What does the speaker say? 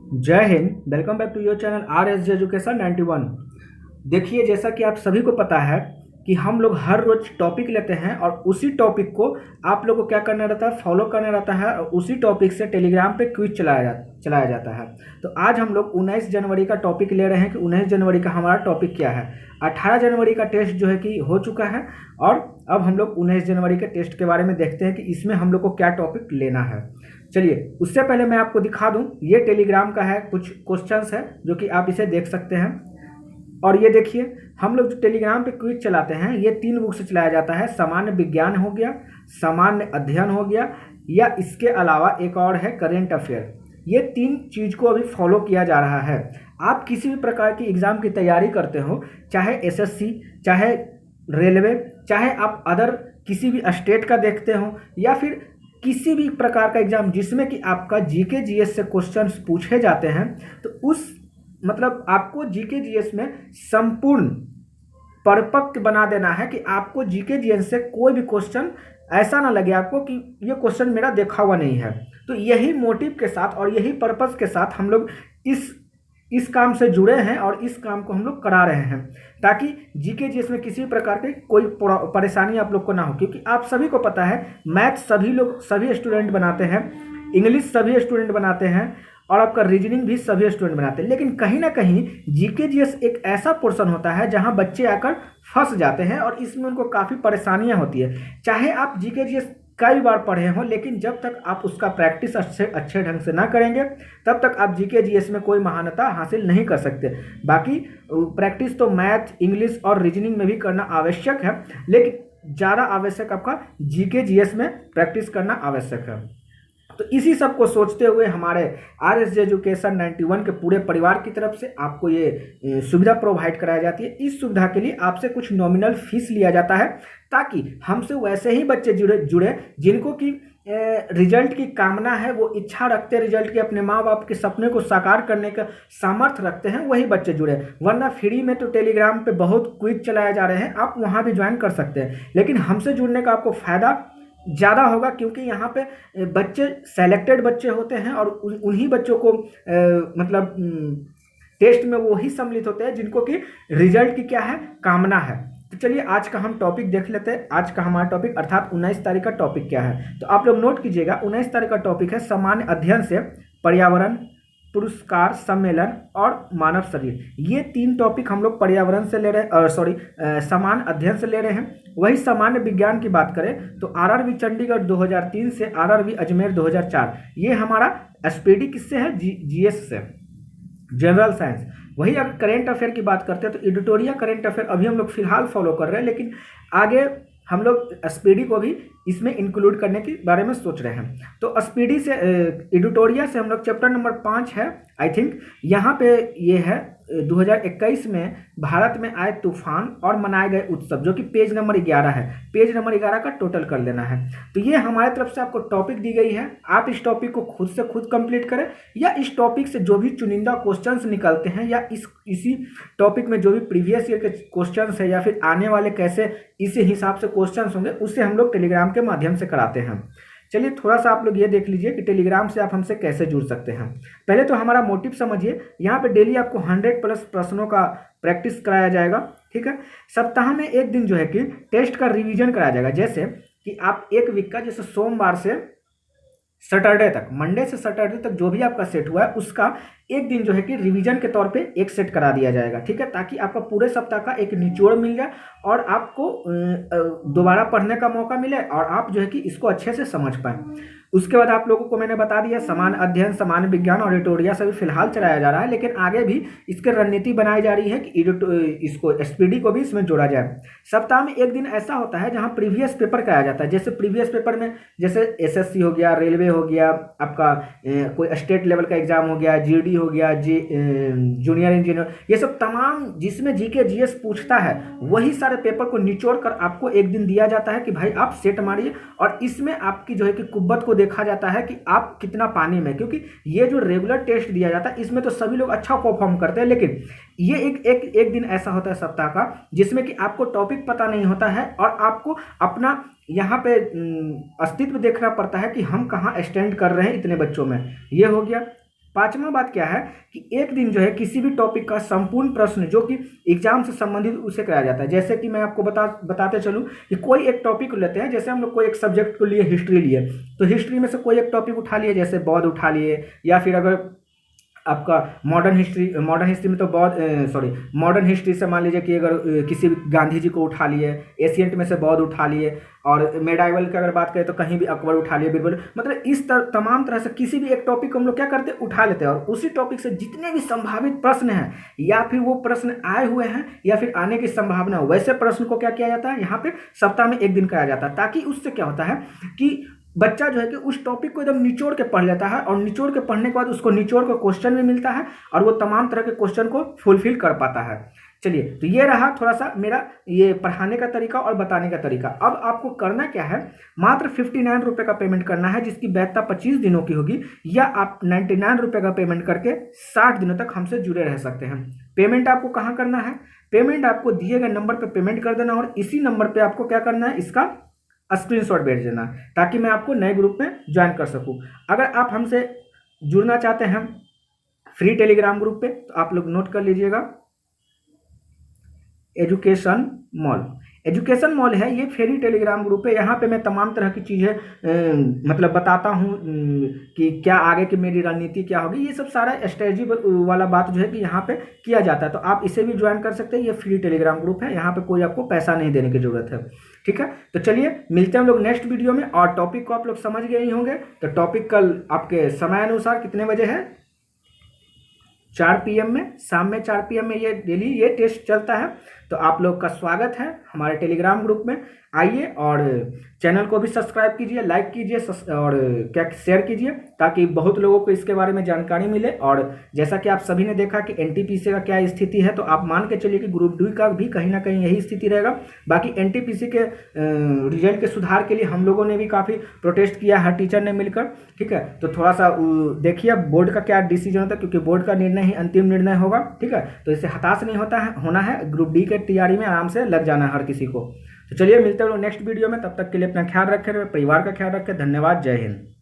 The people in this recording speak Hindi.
जय हिंद। Welcome back to your channel R S J education 91। देखिए, जैसा कि आप सभी को पता है कि हम लोग हर रोज टॉपिक लेते हैं और उसी टॉपिक को आप लोगों को क्या करना रहता है, फॉलो करना रहता है और उसी टॉपिक से टेलीग्राम पे क्विज चलाया जाता है। तो आज हम लोग 19 जनवरी का टॉपिक ले रहे हैं कि 19 जनवरी का हमारा टॉपिक क्या है। 18 जनवरी का टेस्ट जो है कि हो चुका है और अब हम लोग 19 जनवरी के टेस्ट के बारे में देखते हैं कि इसमें हम लोग को क्या टॉपिक लेना है। चलिए, उससे पहले मैं आपको दिखा दूं, ये टेलीग्राम का है, कुछ क्वेश्चंस है जो कि आप इसे देख सकते हैं। और ये देखिए, हम लोग जो टेलीग्राम पे क्विज चलाते हैं ये 3 बुक से चलाया जाता है। सामान्य विज्ञान हो गया, सामान्य अध्ययन हो गया, या इसके अलावा एक और है करेंट अफेयर। ये 3 चीज़ को अभी फॉलो किया जा रहा है। आप किसी भी प्रकार की एग्ज़ाम की तैयारी करते हो, चाहे एसएससी, चाहे रेलवे, चाहे आप अदर किसी भी स्टेट का देखते हो, या फिर किसी भी प्रकार का एग्जाम जिसमें कि आपका जीके जीएस से क्वेश्चंस पूछे जाते हैं, तो उस मतलब आपको जीके जीएस में संपूर्ण परिपक्व बना देना है कि आपको जीके जीएस से कोई भी क्वेश्चन ऐसा ना लगे आपको कि ये क्वेश्चन मेरा देखा हुआ नहीं है। तो यही मोटिव के साथ और यही पर्पस के साथ हम लोग इस काम से जुड़े हैं और इस काम को हम लोग करा रहे हैं, ताकि जीके जीएस में किसी प्रकार की कोई परेशानी आप लोग को ना हो। क्योंकि आप सभी को पता है, मैथ सभी स्टूडेंट बनाते हैं, इंग्लिश सभी स्टूडेंट बनाते हैं, और आपका रीजनिंग भी सभी स्टूडेंट बनाते हैं। लेकिन कहीं ना कहीं जीके जीएस एक ऐसा पोर्शन होता है जहां बच्चे आकर फंस जाते हैं और इसमें उनको काफ़ी परेशानियां होती है। चाहे आप जीके जीएस कई बार पढ़े हों, लेकिन जब तक आप उसका प्रैक्टिस अच्छे ढंग से ना करेंगे तब तक आप जीके जीएस में कोई महानता हासिल नहीं कर सकते। बाकी प्रैक्टिस तो मैथ, इंग्लिश और रीजनिंग में भी करना आवश्यक है, लेकिन ज़्यादा आवश्यक आपका जीके जीएस में प्रैक्टिस करना आवश्यक है। तो इसी सब को सोचते हुए हमारे आर एस जे एजुकेशन 91 के पूरे परिवार की तरफ से आपको ये सुविधा प्रोवाइड कराई जाती है। इस सुविधा के लिए आपसे कुछ नॉमिनल फीस लिया जाता है, ताकि हमसे वैसे ही बच्चे जुड़े जिनको कि रिजल्ट की कामना है, वो इच्छा रखते हैं रिजल्ट की, अपने माँ बाप के सपने को साकार करने का सामर्थ्य रखते हैं, वही बच्चे जुड़े। वरना फ्री में तो टेलीग्राम पे बहुत क्विज चलाए जा रहे हैं, आप वहाँ भी ज्वाइन कर सकते हैं। लेकिन हमसे जुड़ने का आपको फ़ायदा ज़्यादा होगा, क्योंकि यहाँ पे बच्चे सेलेक्टेड बच्चे होते हैं और उन्हीं बच्चों को मतलब टेस्ट में वो ही सम्मिलित होते हैं जिनको कि रिजल्ट की क्या है, कामना है। तो चलिए, आज का हम टॉपिक देख लेते हैं। आज का हमारा टॉपिक अर्थात 19 तारीख का टॉपिक क्या है, तो आप लोग नोट कीजिएगा। 19 तारीख का टॉपिक है सामान्य अध्ययन से पर्यावरण, पुरस्कार, सम्मेलन और मानव शरीर। ये 3 टॉपिक हम लोग पर्यावरण से ले रहे हैं, सामान्य अध्ययन से ले रहे हैं। वही सामान्य विज्ञान की बात करें तो आरआरबी चंडीगढ़ 2003 से आरआरबी अजमेर 2004, ये हमारा एसपीडी किससे है, जीएस से, जनरल साइंस। वही अगर करेंट अफेयर की बात करते हैं तो एडिटोरियल करेंट अफेयर अभी हम लोग फिलहाल फॉलो कर रहे हैं, लेकिन आगे हम लोग एसपीडी को भी इसमें इंक्लूड करने के बारे में सोच रहे हैं। तो एसपीडी से एडिटोरियल से हम लोग चैप्टर नंबर 5 है, आई थिंक यहाँ पे ये है 2021 में भारत में आए तूफान और मनाए गए उत्सव, जो कि पेज नंबर 11 है। पेज नंबर 11 का टोटल कर लेना है। तो ये हमारे तरफ से आपको टॉपिक दी गई है, आप इस टॉपिक को खुद से खुद कंप्लीट करें, या इस टॉपिक से जो भी चुनिंदा क्वेश्चंस निकलते हैं, या इसी टॉपिक में जो भी प्रीवियस ईयर के क्वेश्चंस है, या फिर आने वाले कैसे इसी हिसाब से क्वेश्चंस होंगे, उससे हम लोग टेलीग्राम के माध्यम से कराते हैं। चलिए, थोड़ा सा आप लोग ये देख लीजिए कि टेलीग्राम से आप हमसे कैसे जुड़ सकते हैं। पहले तो हमारा मोटिव समझिए। यहाँ पे डेली आपको 100+ प्रश्नों का प्रैक्टिस कराया जाएगा, ठीक है। सप्ताह में एक दिन जो है कि टेस्ट का रिवीजन कराया जाएगा। जैसे कि आप एक वीक का, जैसे सोमवार से सैटरडे तक, मंडे से सैटरडे तक जो भी आपका सेट हुआ है उसका एक दिन जो है कि रिवीजन के तौर पे एक सेट करा दिया जाएगा, ठीक है, ताकि आपका पूरे सप्ताह का एक निचोड़ मिल जाए और आपको दोबारा पढ़ने का मौका मिले और आप जो है कि इसको अच्छे से समझ पाएं। उसके बाद आप लोगों को मैंने बता दिया, सामान्य अध्ययन, सामान्य विज्ञान और एडिटोरियल से भी फिलहाल चलाया जा रहा है, लेकिन आगे भी इसकी रणनीति बनाई जा रही है कि इसको एसपीडी को भी इसमें जोड़ा जाए। सप्ताह में एक दिन ऐसा होता है जहां प्रीवियस पेपर कराया जाता है। जैसे प्रीवियस पेपर में जैसे एसएससी हो गया, रेलवे हो गया, आपका कोई स्टेट लेवल का एग्जाम हो गया, जीडी हो गया, जूनियर इंजीनियर, ये सब तमाम जिसमें जीके जीएस पूछता है, वही सारे पेपर को निचोड़ कर आपको एक दिन दिया जाता है कि भाई आप सेट मारिए। और इसमें आपकी जो है कि कुव्वत को देखा जाता है कि आप कितना पानी में, क्योंकि ये जो रेगुलर टेस्ट दिया जाता है इसमें तो सभी लोग अच्छा परफॉर्म करते हैं, लेकिन ये एक दिन ऐसा होता है सप्ताह का जिसमें कि आपको टॉपिक पता नहीं होता है और आपको अपना यहाँ पे अस्तित्व देखना पड़ता है कि हम कहाँ स्टैंड कर रहे हैं इतने बच्चों में। ये हो गया। पांचवा बात क्या है कि एक दिन जो है किसी भी टॉपिक का संपूर्ण प्रश्न जो कि एग्जाम से संबंधित उसे कराया जाता है। जैसे कि मैं आपको बताते चलूँ कि कोई एक टॉपिक लेते हैं, जैसे हम लोग कोई एक सब्जेक्ट को लिए, हिस्ट्री लिए, तो हिस्ट्री में से कोई एक टॉपिक उठा लिए, जैसे बौद्ध उठा लिए, या फिर अगर आपका मॉडर्न हिस्ट्री में तो मॉडर्न हिस्ट्री से मान लीजिए कि अगर किसी गांधी जी को उठा लिए, एशियंट में से बौद्ध उठा लिए, और मेडाइवल की अगर बात करें तो कहीं भी अकबर उठा लिए, बीरबल, मतलब इस तमाम तरह से किसी भी एक टॉपिक को हम लोग क्या करते हैं, उठा लेते हैं, और उसी टॉपिक से जितने भी संभावित प्रश्न हैं, या फिर वो प्रश्न आए हुए हैं या फिर आने की संभावना हो, वैसे प्रश्न को क्या किया जाता है, यहाँ पे सप्ताह में एक दिन कराया जाता है, ताकि उससे क्या होता है कि बच्चा जो है कि उस टॉपिक को एकदम निचोड़ के पढ़ लेता है, और निचोड़ के पढ़ने के बाद उसको निचोड़ का क्वेश्चन भी मिलता है, और वो तमाम तरह के क्वेश्चन को फुलफिल कर पाता है। चलिए, तो ये रहा थोड़ा सा मेरा ये पढ़ाने का तरीका और बताने का तरीका। अब आपको करना क्या है, मात्र 59 रुपये का पेमेंट करना है, जिसकी वैधता 25 दिनों की होगी, या आप 99 रुपये का पेमेंट करके 60 दिनों तक हमसे जुड़े रह सकते हैं। पेमेंट आपको कहाँ करना है, पेमेंट आपको दिए गए नंबर पर पेमेंट कर देना, और इसी नंबर पर आपको क्या करना है, इसका स्क्रीनशॉट भेज देना, ताकि मैं आपको नए ग्रुप में ज्वाइन कर सकूं। अगर आप हमसे जुड़ना चाहते हैं फ्री टेलीग्राम ग्रुप पे, तो आप लोग नोट कर लीजिएगा, एजुकेशन मॉल है, ये फ्री टेलीग्राम ग्रुप है। यहाँ पे मैं तमाम तरह की चीज़ें मतलब बताता हूँ कि क्या आगे की मेरी रणनीति क्या होगी, ये सब सारा स्ट्रेटजी वाला बात जो है कि यहाँ पे किया जाता है, तो आप इसे भी ज्वाइन कर सकते हैं। ये फ्री टेलीग्राम ग्रुप है, यहाँ पे कोई आपको पैसा नहीं देने की जरूरत है, ठीक है। तो चलिए मिलते हैं हम लोग नेक्स्ट वीडियो में, और टॉपिक को आप लोग समझ गए ही होंगे। तो टॉपिक कल आपके समय अनुसार कितने बजे है, 4 PM में, शाम में 4 PM में ये डेली ये टेस्ट चलता है। तो आप लोग का स्वागत है हमारे टेलीग्राम ग्रुप में, आइए और चैनल को भी सब्सक्राइब कीजिए, लाइक कीजिए, और क्या शेयर कीजिए, ताकि बहुत लोगों को इसके बारे में जानकारी मिले। और जैसा कि आप सभी ने देखा कि NTPC का क्या स्थिति है, तो आप मान के चलिए कि ग्रुप डी का भी कहीं ना कहीं यही स्थिति रहेगा। बाकी NTPC के रिजल्ट के सुधार के लिए हम लोगों ने भी काफ़ी प्रोटेस्ट किया हर टीचर ने मिलकर, ठीक है। तो थोड़ा सा देखिए बोर्ड का क्या डिसीजन होता है, क्योंकि बोर्ड का निर्णय ही अंतिम निर्णय होगा, ठीक है। तो इससे हताश नहीं होना है, ग्रुप डी के तैयारी में आराम से लग जाना है हर किसी को। तो चलिए मिलते हैं नेक्स्ट वीडियो में, तब तक के लिए अपना ख्याल रखें, परिवार का ख्याल रखें। धन्यवाद, जय हिंद।